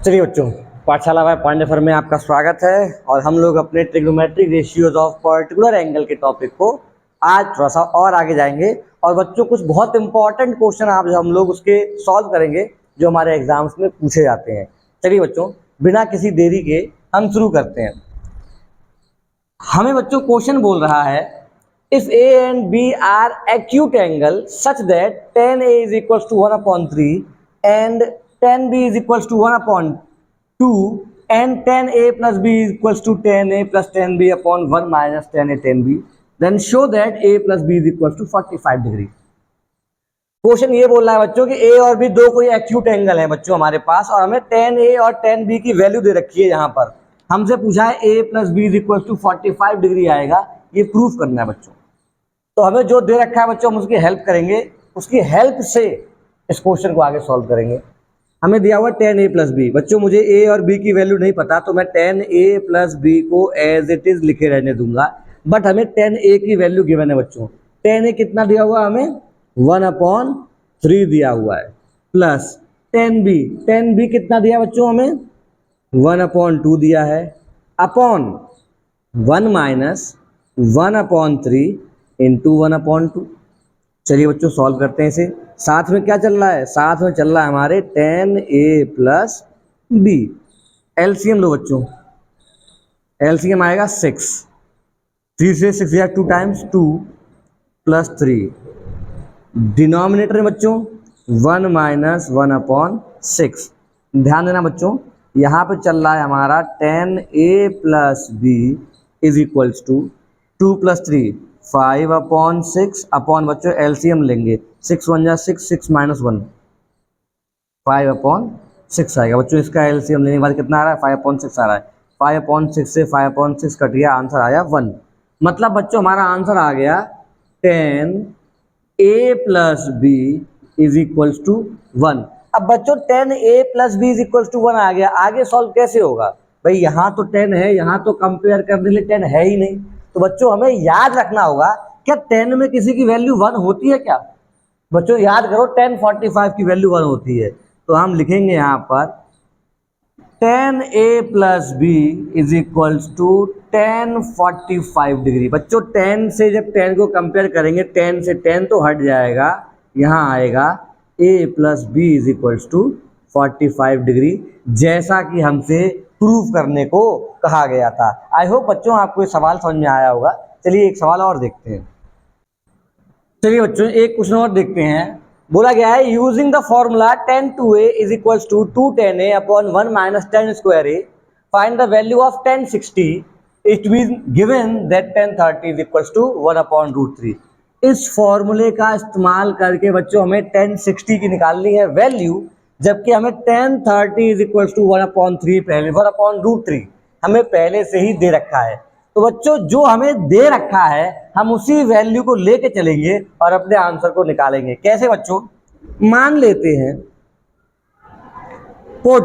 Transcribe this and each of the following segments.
चलिए बच्चों, पाठशाला बाय पांडेसर में आपका स्वागत है। और हम लोग अपने trigonometric ratios of particular angle के टॉपिक को आज थोड़ा सा और आगे जाएंगे। और बच्चों कुछ बहुत इंपॉर्टेंट क्वेश्चन आप हम लोग उसके सॉल्व करेंगे जो हमारे एग्जाम्स में पूछे जाते हैं। चलिए बच्चों, बिना किसी देरी के हम शुरू करते हैं। हमें बच्चों क्वेश्चन बोल रहा है, if A and B are acute angle such that tan A is equals to 1/3 and tan B is equals to 1/2 and tan A plus B is equals to tan A plus tan B upon 1 minus tan A tan B, then show that A plus B is equals to 45 degree. Question ये बोल रहा है बच्चों कि A और B दो कोई acute angle है बच्चों हमारे पास, और हमें tan A और tan B की वैल्यू दे रखी है। यहाँ पर हमसे पूछा है A plus B is equals to 45 degree आएगा, ये प्रूफ करना है बच्चों। तो हमें जो दे रखा है बच्चों हम उसकी हेल्प करेंगे, उसकी हेल्प से इस क्वेश्चन को आगे सॉल्व करेंगे। हमें दिया हुआ tan A प्लस बी। बच्चों मुझे A और B की वैल्यू नहीं पता, तो मैं tan A प्लस बी को एज इट इज लिखे रहने दूंगा। बट हमें tan A की वैल्यू गिवन है बच्चों। tan A कितना दिया हुआ हमें 1/3 दिया हुआ है, प्लस tan B कितना दिया बच्चों हमें 1/2 दिया है, अपॉन 1 माइनस 1/3 इंटू 1/2। चलिए बच्चों सॉल्व करते हैं इसे। साथ में क्या चल रहा है, साथ में चल रहा है हमारे tan A plus B. LCM लो बच्चों, एलसीएम आएगा 6, 3 से 6 या 2 टाइम्स 2 प्लस 3। डिनोमिनेटर में बच्चों 1 माइनस 1/6। ध्यान देना बच्चों, यहाँ पे चल रहा है हमारा tan A plus B is equals to 2 plus 3 5/6 upon बच्चों एलसीएम लेंगे 6 1 जा 6, 6 माइनस 1 5/6 आएगा बच्चों। इसका एलसीएम लेने के बाद कितना आ रहा है 5/6 आ रहा है। 5/6 से 5/6 कट गया, आंसर आया 1। मतलब बच्चों हमारा आंसर आ गया tan A plus B is equals to 1। अब बच्चों tan A plus B is equals to 1 आ गया, आगे सॉल्व कैसे होगा भाई? यहाँ तो 10 है, यहाँ तो कंपेयर करने के लिए 10 है ही नहीं। तो बच्चों हमें याद रखना होगा, क्या 10 में किसी की वैल्यू 1 होती है क्या? बच्चों याद करो, tan 45 की वैल्यू 1 होती है। तो हम लिखेंगे यहाँ पर tan A plus B is equals to tan 45 degree. बच्चों 10 से जब 10 को कंपेयर करेंगे, 10 से 10 तो हट जाएगा, यहाँ आएगा A plus B is equals to 45 degree, जैसा कि हमसे प्रूफ करने को कहा गया था। आई होप बच्चों आपको ये सवाल समझ में आया होगा। चलिए एक सवाल और देखते हैं। चलिए बच्चों एक क्वेश्चन और देखते हैं। बोला गया है using the formula tan 2a is equals to 2 tan a upon 1 minus tan square a, find the value of tan 60। It mean given that tan 30 is equals to 1/√3। इस फॉर्मूले का इस्तेमाल करके बच्चों हमें tan 60 की निकालनी है वैल्यू, जबकि हमें tan 30 इज इक्वल्स टू 1/3 पहले 1/√3 हमें पहले से ही दे रखा है। तो बच्चों जो हमें दे रखा है हम उसी वैल्यू को लेके चलेंगे और अपने आंसर को निकालेंगे। कैसे बच्चों? मान लेते हैं put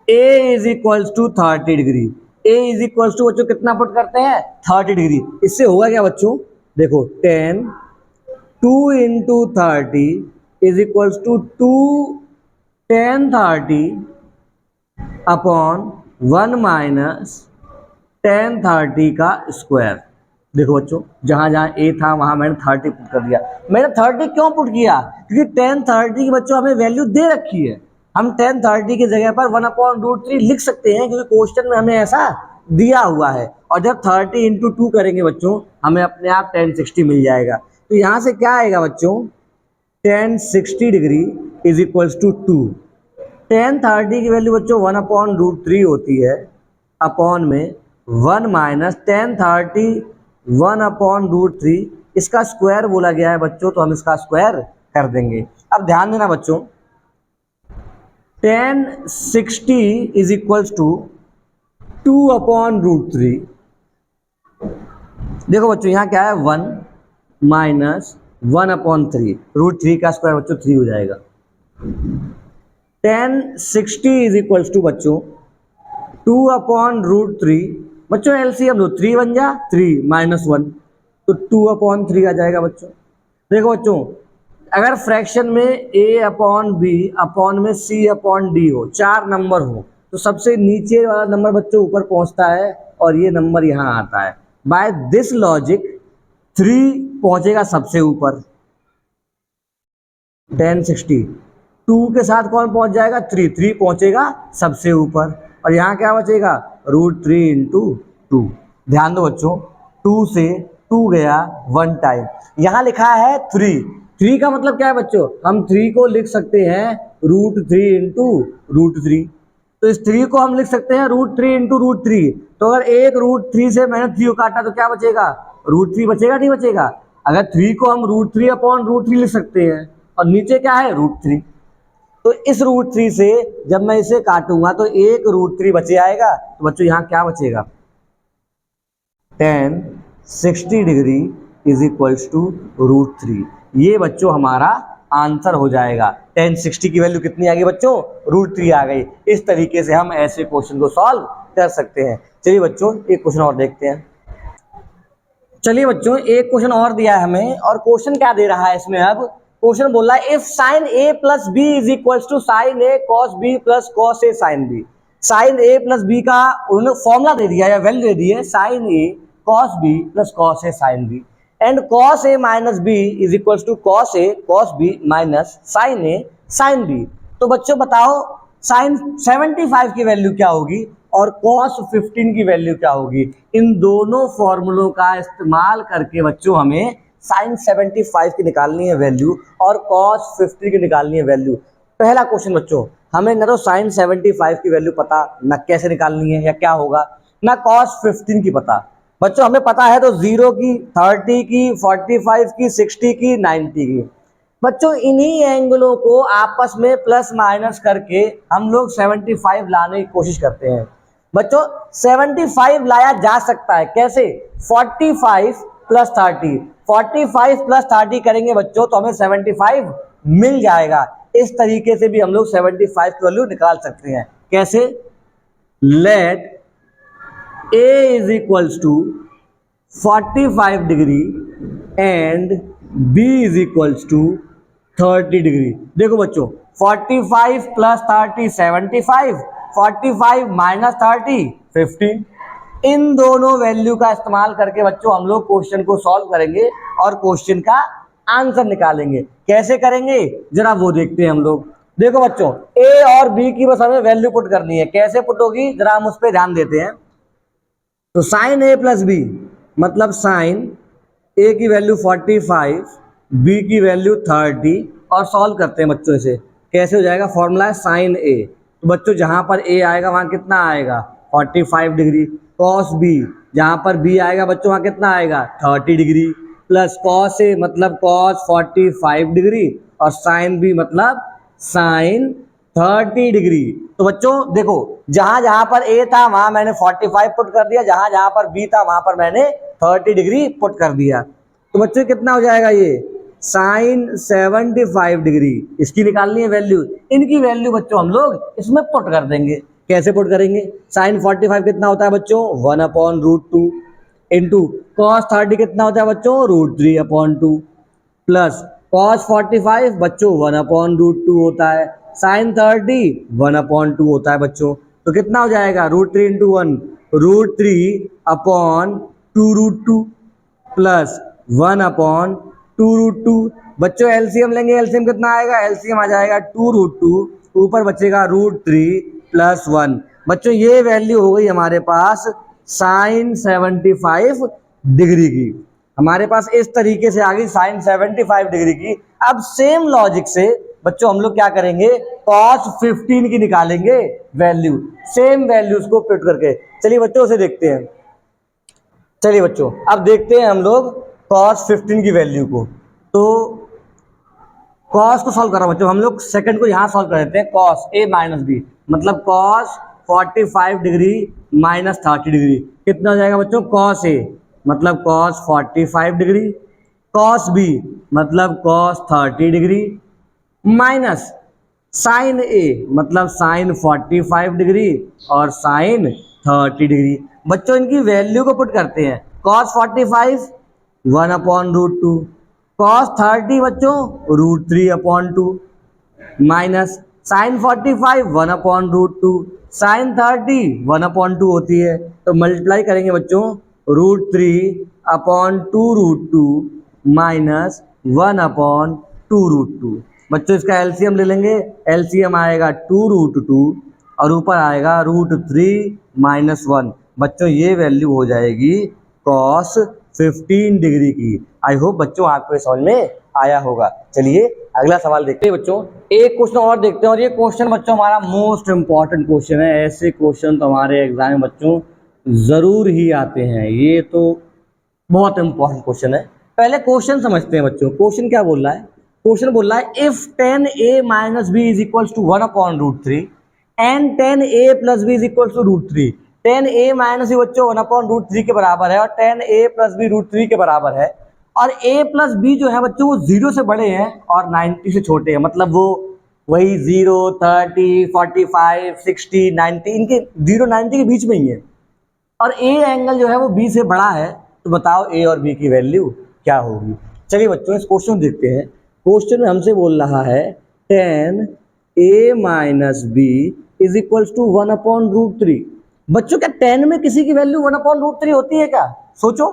A is equals to 30 degree. A is equals to बच्चों कितना पुट करते हैं 30 डिग्री। इससे होगा क्या बच्चों? देखो tan 2 into 30 is equals to 2 tan 30 upon 1 minus tan 30 का स्क्वायर। देखो बच्चों जहां जहां A था वहां मैंने 30 पुट कर दिया। मैंने 30 क्यों पुट किया? क्योंकि tan 30 की बच्चों हमें वैल्यू दे रखी है। हम tan 30 की जगह पर 1/√3 लिख सकते हैं, क्योंकि क्वेश्चन में हमें ऐसा दिया हुआ है। और जब 30 इंटू 2 करेंगे बच्चों हमें अपने आप tan 60 मिल जाएगा। तो यहाँ से क्या आएगा बच्चों? tan 60 degree is equals to 2। tan 30 की वैल्यू बच्चों 1/√3 होती है, अपॉन में 1 माइनस tan 30 1/√3, इसका स्क्वायर बोला गया है बच्चों, तो हम इसका स्क्वायर कर देंगे। अब ध्यान देना बच्चों, tan 60 इज इक्वल्स टू 2/√3। देखो बच्चों यहाँ क्या है 1 माइनस 1/3, √3 का स्क्वायर बच्चों 3 हो जाएगा। tan 60 इज इक्वल्स टू बच्चों 2/√3। बच्चों एलसीएम लो, 3 बन जा 3 माइनस 1 तो 2/3 आ जाएगा बच्चों। देखो बच्चों अगर फ्रैक्शन में a अपॉन बी अपॉन में c अपॉन डी हो, 4 नंबर हो, तो सबसे नीचे वाला नंबर बच्चों ऊपर पहुंचता है और ये नंबर यहाँ आता है। बाय दिस लॉजिक 3 पहुंचेगा सबसे ऊपर 1060, 2 के साथ कौन पहुंच जाएगा, 3 पहुंचेगा सबसे ऊपर, और यहाँ क्या बचेगा, √3 इंटू 2। ध्यान दो बच्चों, 2 से 2 गया 1 टाइम, यहाँ लिखा है 3 का मतलब क्या है बच्चों, हम 3 को लिख सकते हैं √3 इंटू √3, तो इस 3 को हम लिख सकते हैं √3 इंटू √3। तो अगर एक √3 से मैंने 3 को काटा तो क्या बचेगा, √3 बचेगा, नहीं बचेगा। अगर 3 को हम √3 अपॉन √3 लिख सकते हैं और नीचे क्या है √3, तो इस √3 से जब मैं इसे काटूंगा तो एक √3 बचे आएगा, तो बच्चों यहाँ क्या बचेगा, 1060 डिग्री इज इक्वल्स टू √3। ये बच्चों हमारा आंसर हो जाएगा। 1060 की वैल्यू कितनी आ गई बच्चों, √3 आ गई। इस तरीके से हम ऐसे क्वेश्चन को सॉल्व कर सकते हैं। चलिए बच्चों एक क्वेश्चन और देखते हैं। चलिए बच्चों एक क्वेश्चन और दिया है हमें, और क्वेश्चन क्या दे रहा है इसमें, अब क्वेश्चन बोल रहा है if sine a plus B is equals to sine a cos b plus cos a sine b। Sine a plus B का उन्होंने फॉर्मूला दे दिया या वैल्यू दे दी है, sine a cos b plus cos a sine b, and cos a minus b is equals to cos a cos b minus sine a sine b। तो बच्चों बताओ साइन 75 की वैल्यू क्या होगी और cos 15 की वैल्यू क्या होगी। इन दोनों फॉर्मूलों का इस्तेमाल करके बच्चों हमें साइन 75 की निकालनी है वैल्यू और cos 50 की निकालनी है वैल्यू। पहला क्वेश्चन बच्चों, हमें न तो साइन 75 की वैल्यू पता, न कैसे निकालनी है या क्या होगा, न cos 15 की पता। बच्चों हमें पता है तो 0 की, 30 की, 45 की, 60 की, 90 की। बच्चों इन्हीं एंगलों को आपस में प्लस माइनस करके हम लोग 75 लाने की कोशिश करते हैं। बच्चों 75 लाया जा सकता है कैसे, 45 प्लस 30, 45 प्लस 30 करेंगे बच्चों तो हमें 75 मिल जाएगा। इस तरीके से भी हम लोग 75 की वैल्यू निकाल सकते हैं। कैसे, let a is equals to 45 degree and b is equals to 30 degree. देखो बच्चों 45 प्लस 30 75, 45 माइनस 30 15। इन दोनों वैल्यू का इस्तेमाल करके बच्चों हम लोग क्वेश्चन को सॉल्व करेंगे और क्वेश्चन का आंसर निकालेंगे। कैसे करेंगे जरा वो देखते हैं हम लोग। देखो बच्चों a और b की बस हमें वैल्यू पुट करनी है, कैसे पुट होगी जरा हम उस पर ध्यान देते हैं। तो साइन a प्लस बी मतलब साइन a की वैल्यू 45, b की वैल्यू 30 और सॉल्व करते हैं बच्चों इसे। कैसे हो जाएगा, फॉर्मूला है साइन a, तो बच्चों जहां पर a आएगा वहां कितना आएगा 45 डिग्री, कॉस b जहां पर b आएगा बच्चों वहां कितना आएगा 30 डिग्री, प्लस कॉस a मतलब कॉस 45 डिग्री और साइन b मतलब साइन 30 डिग्री। तो बच्चों देखो जहां जहां पर a था वहां मैंने 45 पुट कर दिया, जहां जहां पर b था वहां पर मैंने 30 डिग्री पुट कर दिया। तो बच्चों कितना हो जाएगा ये साइन 75 डिग्री, इसकी निकालनी है वैल्यू। इनकी वैल्यू बच्चों हम लोग इसमें पुट कर देंगे। कैसे पुट करेंगे, साइन 45 कितना होता है बच्चों 1/√2 इंटू कॉस 30 कितना होता है बच्चों √3/2 प्लस कॉस 45 बच्चों 1/√2 होता है, साइन 30 1/2 होता है बच्चों। तो कितना हो जाएगा √3 इंटू 1 √3/2√2 प्लस 1/2√2। बच्चों एलसीएम लेंगे, एलसीएम कितना आएगा, एलसीएम आ जाएगा 2√2, ऊपर बचेगा √3 प्लस 1। बच्चों ये वैल्यू हो गई हमारे पास साइन 75 डिग्री की। हमारे पास इस तरीके से आ गई साइन 75 डिग्री की। अब सेम लॉजिक से बच्चों हम लोग क्या करेंगे cos 15 की निकालेंगे वैल्यू, सेम वैल्यूज को पुट करके। चलिए बच्चों उसे देखते हैं। चलिए बच्चों अब देखते हैं हम लोग cos 15 की वैल्यू को। तो cos को सॉल्व कर रहा हूं बच्चों, हम लोग सेकंड को यहां सॉल्व कर देते हैं। cos a माइनस बी मतलब cos 45 डिग्री माइनस 30 डिग्री कितना हो जाएगा बच्चों, cos a मतलब cos 45 डिग्री, cos b मतलब cos 30 degree minus sine a मतलब साइन 45 डिग्री और साइन 30 डिग्री। बच्चों इनकी वैल्यू को पुट करते हैं। cos 45 1/√2 cos 30 बच्चों √3/2 माइनस साइन 45 1/√2 साइन 30 1/2 होती है, तो मल्टीप्लाई करेंगे बच्चों √3/2√2 माइनस 1/2√2। बच्चों इसका एलसीएम ले लेंगे, एलसीएम आएगा 2√2 और ऊपर आएगा √3 - 1। बच्चों ये वैल्यू हो जाएगी cos 15 डिग्री की। आई होप बच्चों आपको ये समझ में आया होगा। चलिए अगला सवाल देखते हैं बच्चों, एक क्वेश्चन और देखते हैं, और ये क्वेश्चन बच्चों हमारा मोस्ट इंपॉर्टेंट क्वेश्चन है। ऐसे क्वेश्चन तो हमारे एग्जाम में बच्चों जरूर ही आते हैं, ये तो बहुत इंपॉर्टेंट क्वेश्चन है। पहले क्वेश्चन समझते हैं बच्चों। क्वेश्चन क्या बोल रहा है? क्वेश्चन बोल रहा है if 10a - b is equal to 1/√3 and 10a + b is equal to √3। 10a - b बच्चों 1/√3 के बराबर है और 10a + b √3 के बराबर है, और a + b जो है बच्चों वो 0 से बड़े हैं और 90 से छोटे हैं। मतलब वो वही 0, 30, 45, 60, 90, इनके 0 90 के बीच में ही है, और ए एंगल जो है वो बी से बड़ा है। तो बताओ ए और बी की वैल्यू क्या होगी। चलिए बच्चों इस क्वेश्चन देखते हैं। क्वेश्चन में हमसे बोल रहा है 10a - b is equal to 1/√3। बच्चों क्या 10 में किसी की वैल्यू 1/√3 होती है क्या? सोचो,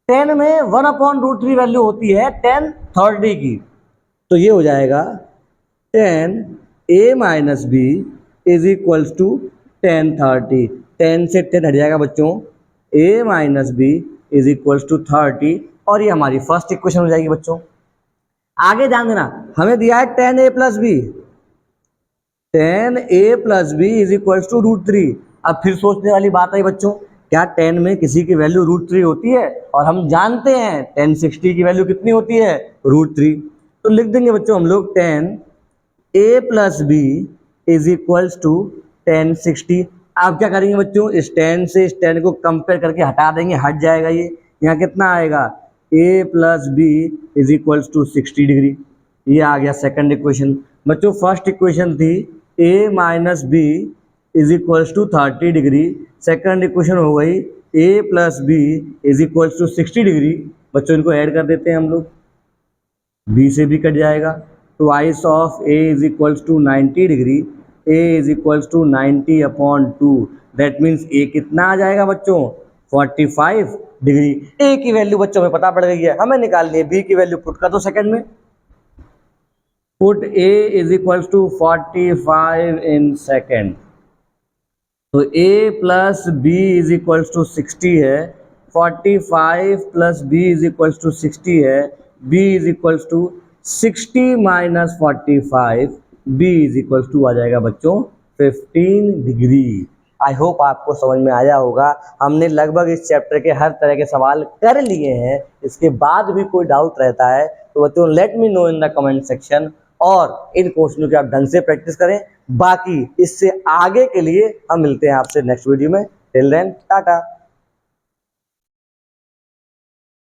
10 में 1/√3 वैल्यू होती है 10 30 की, तो ये हो जाएगा 10a - b is equal to 10 30। 10 से 10 हट जाएगा बच्चों, a - b is equal to 30, और ये हमारी फर्स्ट इक्वेशन हो जाएगी बच्चों। आगे ध्यान देना, हमें दिया है 10a + b, 10a + b is equal to √3। अब फिर सोचने वाली बात आई बच्चों, क्या 10 में किसी की वैल्यू √3 होती है? और हम जानते हैं 1060 की वैल्यू कितनी होती है? √3। तो लिख देंगे बच्चों हम लोग 10a + b is equal to 1060। आप क्या करेंगे बच्चों, इस 10 से इस 10 को कंपेयर करके हटा देंगे, हट जाएगा ये। यहाँ कितना आएगा? a + b is equal to 60 degree. ये आ गया सेकंड इक्वेशन। बच्चों फर्स्ट इक्वेशन थी a - b is equal to 30 degree, second equation हो गई a + b is equal to 60 degree. बच्चों इनको ऐड कर देते हैं हम लोग, b से b कट जाएगा, twice of a is equal to 90 degree, a is equal to 90/2। That means a कितना आ जाएगा बच्चों? 45 डिग्री। a की वैल्यू बच्चों में पता पड़ गई है, हमें निकालनी है b की वैल्यू। पुट कर दो सेकंड में, put a is equal to 45 in second. तो a + b is equal to 60 है, 45 + b इज इक्वल टू 60 है, b is equal to 60 - 45, b is equal to आ जाएगा बच्चों 15 डिग्री। आई होप आपको समझ में आया होगा। हमने लगभग इस चैप्टर के हर तरह के सवाल कर लिए हैं। इसके बाद भी कोई डाउट रहता है तो बच्चों let me know in the comment section, और इन क्वेश्चनों की आप ढंग से प्रैक्टिस करें। बाकी इससे आगे के लिए हम मिलते हैं आपसे नेक्स्ट वीडियो में। Till then Tata.